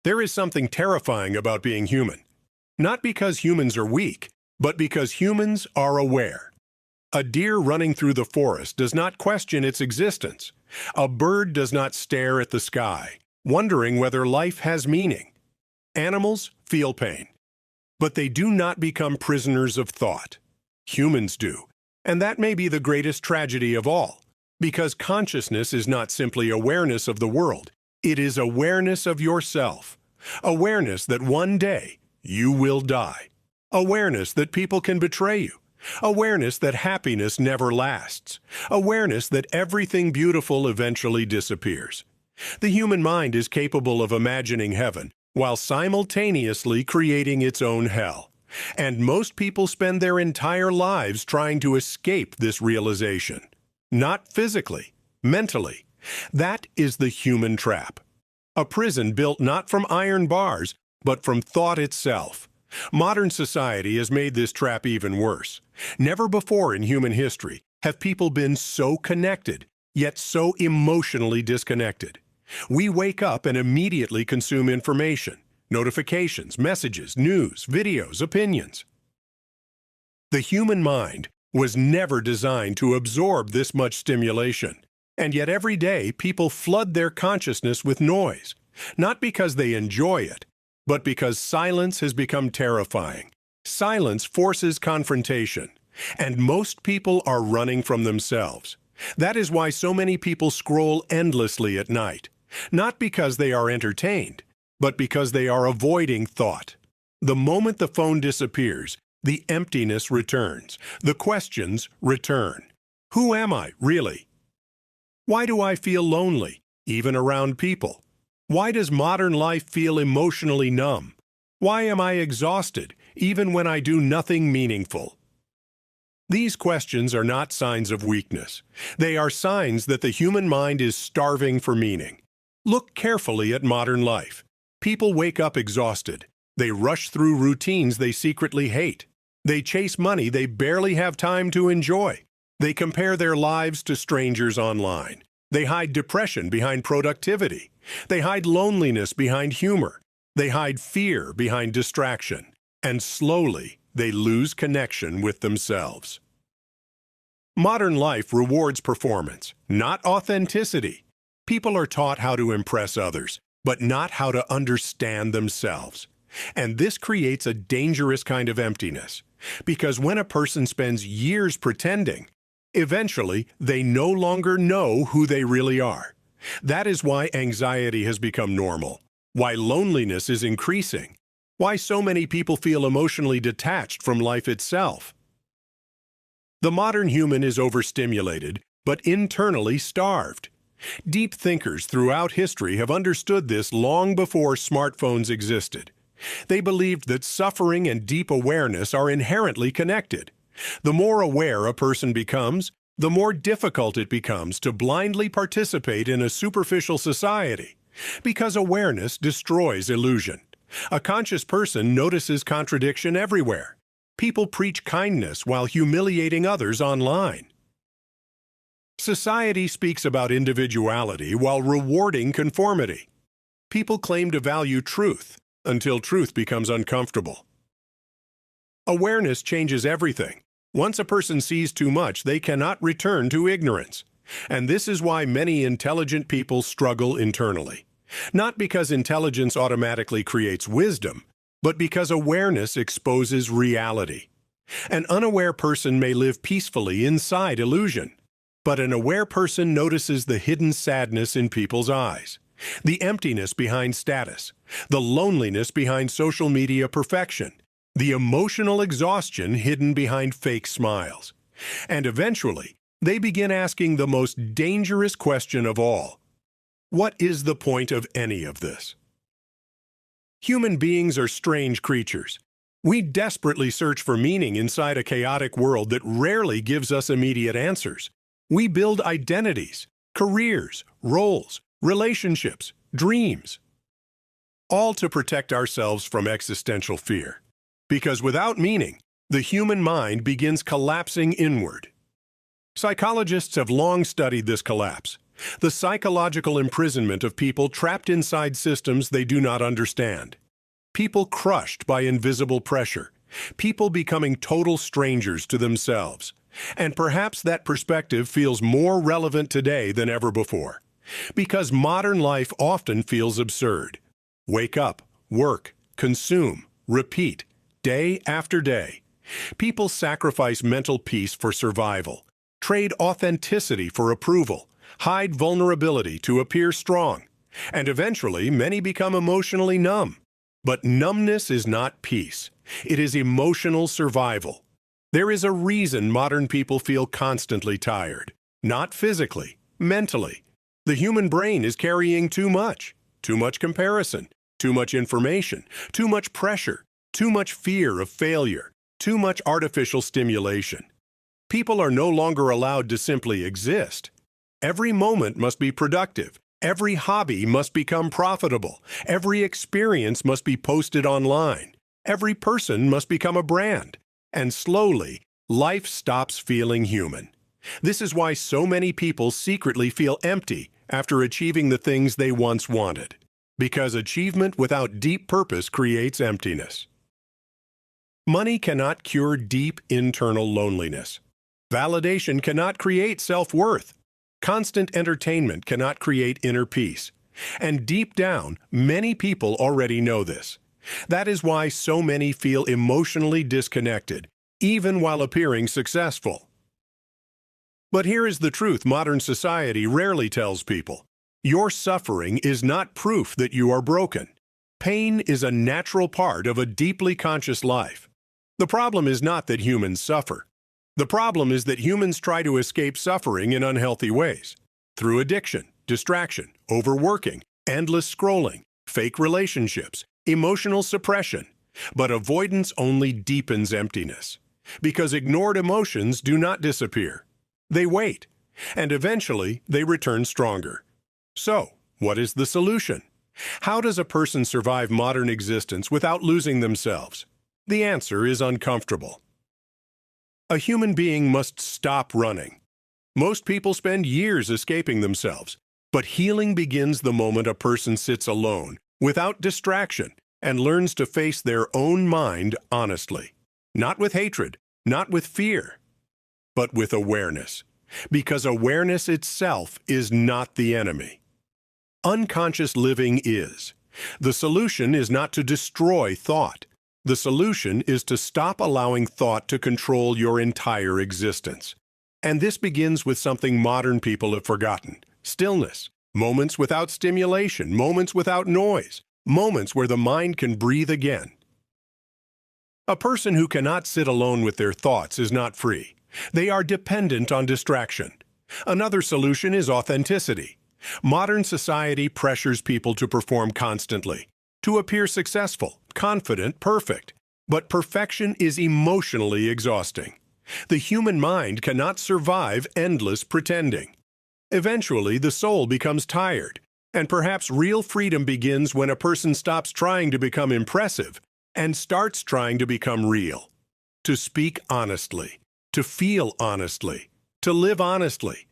There is something terrifying about being human. Not because humans are weak, but because humans are aware. A deer running through the forest does not question its existence. A bird does not stare at the sky, wondering whether life has meaning. Animals feel pain, but they do not become prisoners of thought. Humans do, and that may be the greatest tragedy of all, because consciousness is not simply awareness of the world, it is awareness of yourself. Awareness that one day you will die. Awareness that people can betray you. Awareness that happiness never lasts. Awareness that everything beautiful eventually disappears. The human mind is capable of imagining heaven while simultaneously creating its own hell. And most people spend their entire lives trying to escape this realization. Not physically, mentally. That is the human trap. A prison built not from iron bars, but from thought itself. Modern society has made this trap even worse. Never before in human history have people been so connected, yet so emotionally disconnected. We wake up and immediately consume information, notifications, messages, news, videos, opinions. The human mind was never designed to absorb this much stimulation. And yet every day, people flood their consciousness with noise, not because they enjoy it, but because silence has become terrifying. Silence forces confrontation, and most people are running from themselves. That is why so many people scroll endlessly at night, not because they are entertained, but because they are avoiding thought. The moment the phone disappears, the emptiness returns, the questions return. Who am I, really? Why do I feel lonely, even around people? Why does modern life feel emotionally numb? Why am I exhausted, even when I do nothing meaningful? These questions are not signs of weakness. They are signs that the human mind is starving for meaning. Look carefully at modern life. People wake up exhausted. They rush through routines they secretly hate. They chase money they barely have time to enjoy. They compare their lives to strangers online. They hide depression behind productivity. They hide loneliness behind humor. They hide fear behind distraction. And slowly, they lose connection with themselves. Modern life rewards performance, not authenticity. People are taught how to impress others, but not how to understand themselves. And this creates a dangerous kind of emptiness, because when a person spends years pretending, eventually they no longer know who they really are. That is why anxiety has become normal, why loneliness is increasing, why so many people feel emotionally detached from life itself. The modern human is overstimulated, but internally starved. Deep thinkers throughout history have understood this long before smartphones existed. They believed that suffering and deep awareness are inherently connected. The more aware a person becomes, the more difficult it becomes to blindly participate in a superficial society, because awareness destroys illusion. A conscious person notices contradiction everywhere. People preach kindness while humiliating others online. Society speaks about individuality while rewarding conformity. People claim to value truth until truth becomes uncomfortable. Awareness changes everything. Once a person sees too much, they cannot return to ignorance. And this is why many intelligent people struggle internally. Not because intelligence automatically creates wisdom, but because awareness exposes reality. An unaware person may live peacefully inside illusion, but an aware person notices the hidden sadness in people's eyes, the emptiness behind status, the loneliness behind social media perfection, the emotional exhaustion hidden behind fake smiles. And eventually, they begin asking the most dangerous question of all: what is the point of any of this? Human beings are strange creatures. We desperately search for meaning inside a chaotic world that rarely gives us immediate answers. We build identities, careers, roles, relationships, dreams, all to protect ourselves from existential fear. Because without meaning, the human mind begins collapsing inward. Psychologists have long studied this collapse. The psychological imprisonment of people trapped inside systems they do not understand. People crushed by invisible pressure. People becoming total strangers to themselves. And perhaps that perspective feels more relevant today than ever before. Because modern life often feels absurd. Wake up, work, consume, repeat, day after day. People sacrifice mental peace for survival, trade authenticity for approval, hide vulnerability to appear strong, and eventually many become emotionally numb. But numbness is not peace. It is emotional survival. There is a reason modern people feel constantly tired. Not physically, mentally. The human brain is carrying too much comparison, too much information, too much pressure, too much fear of failure, too much artificial stimulation. People are no longer allowed to simply exist. Every moment must be productive. Every hobby must become profitable. Every experience must be posted online. Every person must become a brand. And slowly, life stops feeling human. This is why so many people secretly feel empty after achieving the things they once wanted. Because achievement without deep purpose creates emptiness. Money cannot cure deep internal loneliness. Validation cannot create self-worth. Constant entertainment cannot create inner peace. And deep down, many people already know this. That is why so many feel emotionally disconnected, even while appearing successful. But here is the truth modern society rarely tells people. Your suffering is not proof that you are broken. Pain is a natural part of a deeply conscious life. The problem is not that humans suffer. The problem is that humans try to escape suffering in unhealthy ways. Through addiction, distraction, overworking, endless scrolling, fake relationships, emotional suppression. But avoidance only deepens emptiness. Because ignored emotions do not disappear. They wait. And eventually, they return stronger. So, what is the solution? How does a person survive modern existence without losing themselves? The answer is uncomfortable. A human being must stop running. Most people spend years escaping themselves, but healing begins the moment a person sits alone, without distraction, and learns to face their own mind honestly. Not with hatred, not with fear, but with awareness. Because awareness itself is not the enemy. Unconscious living is. The solution is not to destroy thought. The solution is to stop allowing thought to control your entire existence. And this begins with something modern people have forgotten. Stillness. Moments without stimulation, moments without noise, moments where the mind can breathe again. A person who cannot sit alone with their thoughts is not free. They are dependent on distraction. Another solution is authenticity. Modern society pressures people to perform constantly, to appear successful, confident, perfect. But perfection is emotionally exhausting. The human mind cannot survive endless pretending. Eventually, the soul becomes tired, and perhaps real freedom begins when a person stops trying to become impressive and starts trying to become real. To speak honestly, to feel honestly, to live honestly,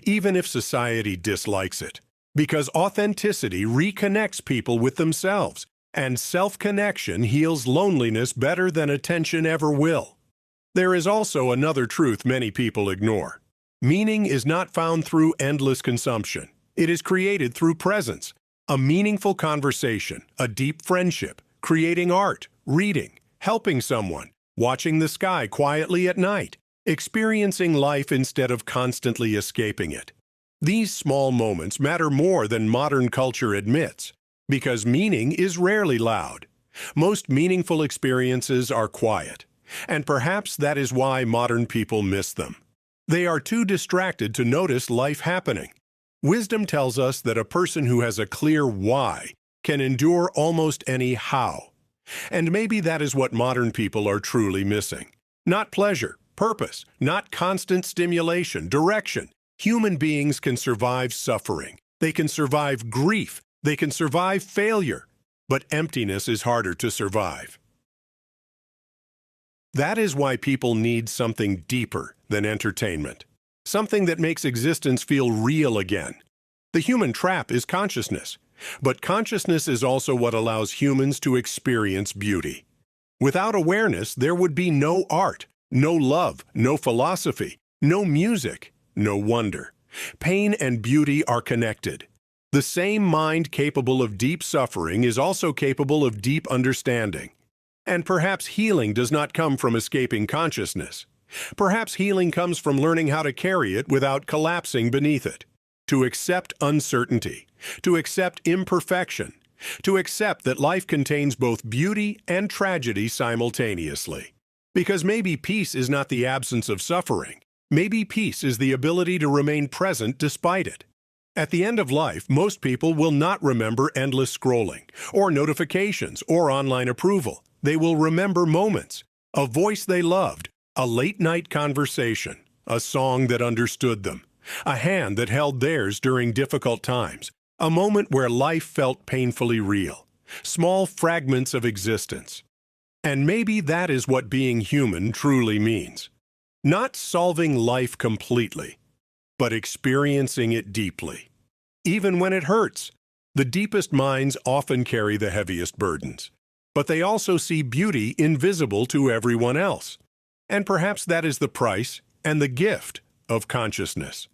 even if society dislikes it. Because authenticity reconnects people with themselves, and self-connection heals loneliness better than attention ever will. There is also another truth many people ignore. Meaning is not found through endless consumption. It is created through presence, a meaningful conversation, a deep friendship, creating art, reading, helping someone, watching the sky quietly at night, experiencing life instead of constantly escaping it. These small moments matter more than modern culture admits, because meaning is rarely loud. Most meaningful experiences are quiet, and perhaps that is why modern people miss them. They are too distracted to notice life happening. Wisdom tells us that a person who has a clear why can endure almost any how. And maybe that is what modern people are truly missing. Not pleasure, purpose, not constant stimulation, direction. Human beings can survive suffering. They can survive grief. They can survive failure. But emptiness is harder to survive. That is why people need something deeper than entertainment. Something that makes existence feel real again. The human trap is consciousness, but consciousness is also what allows humans to experience beauty. Without awareness, there would be no art, no love, no philosophy, no music, no wonder. Pain and beauty are connected. The same mind capable of deep suffering is also capable of deep understanding. And perhaps healing does not come from escaping consciousness. Perhaps healing comes from learning how to carry it without collapsing beneath it. To accept uncertainty, to accept imperfection, to accept that life contains both beauty and tragedy simultaneously. Because maybe peace is not the absence of suffering. Maybe peace is the ability to remain present despite it. At the end of life, most people will not remember endless scrolling, or notifications, or online approval. They will remember moments, a voice they loved, a late-night conversation, a song that understood them, a hand that held theirs during difficult times, a moment where life felt painfully real, small fragments of existence. And maybe that is what being human truly means. Not solving life completely, but experiencing it deeply. Even when it hurts, the deepest minds often carry the heaviest burdens. But they also see beauty invisible to everyone else. And perhaps that is the price and the gift of consciousness.